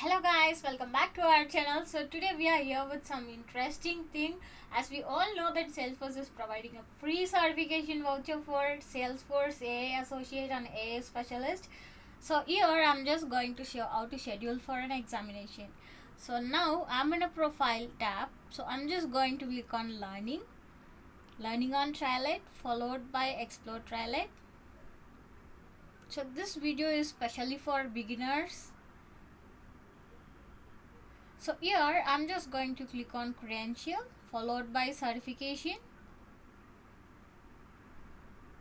Hello guys, welcome back to our channel. So today we are here with some interesting thing. As we all know that Salesforce is providing a free certification voucher for Salesforce AA Associate and AA Specialist. So here I'm just going to show how to schedule for an examination. So now I'm in a profile tab. So I'm just going to click on learning on Trial, followed by explore Trial. So this video is specially for beginners. So here I'm just going to click on credential followed by certification.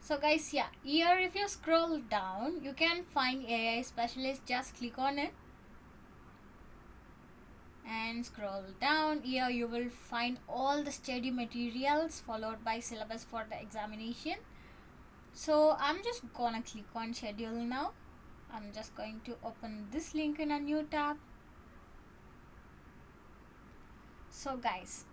So guys, here if you scroll down you can find AI specialist. Just click on it and scroll down. Here you will find all the study materials followed by syllabus for the examination. So I'm just gonna click on schedule now. I'm just going to open this link in a new tab. So guys,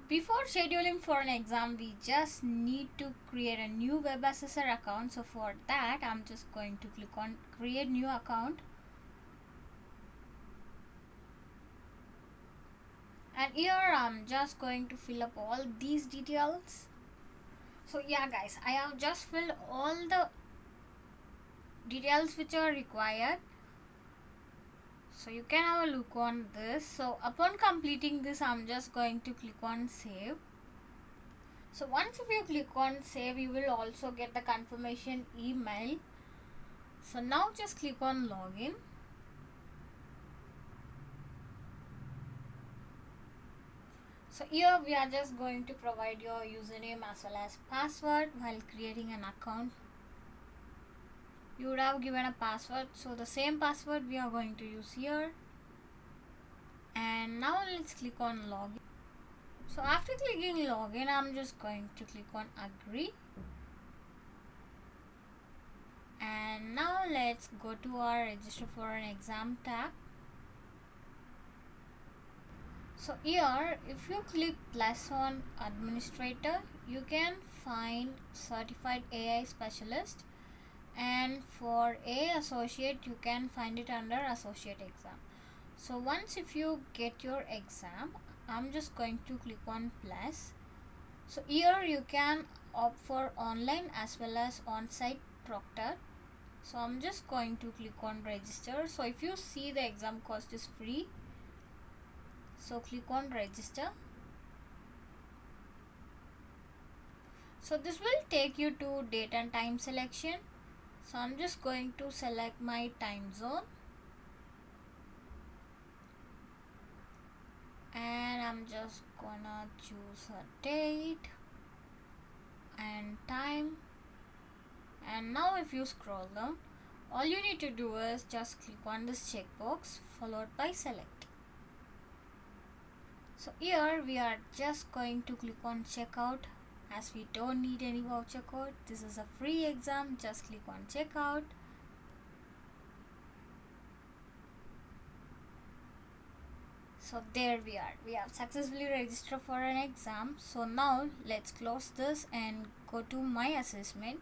before scheduling for an exam we just need to create a new web assessor account. So for that I'm just going to click on create new account, and here I'm just going to fill up all these details. So guys, I have just filled all the details which are required. So you can have a look on this. So upon completing this I'm just going to click on save. So once if you click on save you will also get the confirmation email. So now just click on login. So here we are just going to provide your username as well as password while creating an account. You would have given a password, so the same password we are going to use here. And now let's click on login. So after clicking login I'm just going to click on agree. And now let's go to our register for an exam tab. So here if you click plus on administrator you can find certified AI specialist, and for A associate you can find it under associate exam. So once if you get your exam I'm just going to click on plus. So here you can opt for online as well as on-site proctor. So I'm just going to click on register. So if you see the exam cost is free, so click on register. So this will take you to date and time selection. So I'm just going to select my time zone and I'm just gonna choose a date and time. And now if you scroll down, all you need to do is just click on this checkbox followed by select. So here we are just going to click on checkout, as we don't need any voucher code. This is a free exam. Just click on checkout. So there we are. We have successfully registered for an exam. So now let's close this and go to my assessment.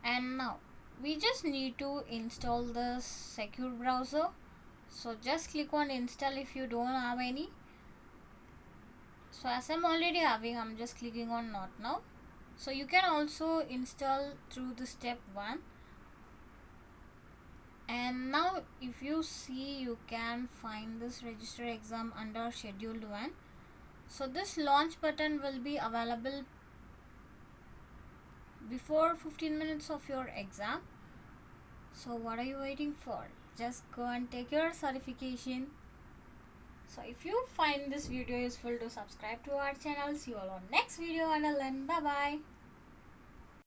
And now we just need to install the secure browser. So just click on install if you don't have any. So as I'm already having, I'm just clicking on not now. So you can also install through the step 1. And now if you see you can find this register exam under scheduled 1. So this launch button will be available before 15 minutes of your exam. So what are you waiting for? Just go and take your certification. So if you find this video useful, to subscribe to our channel. See you all on next video, and then bye bye.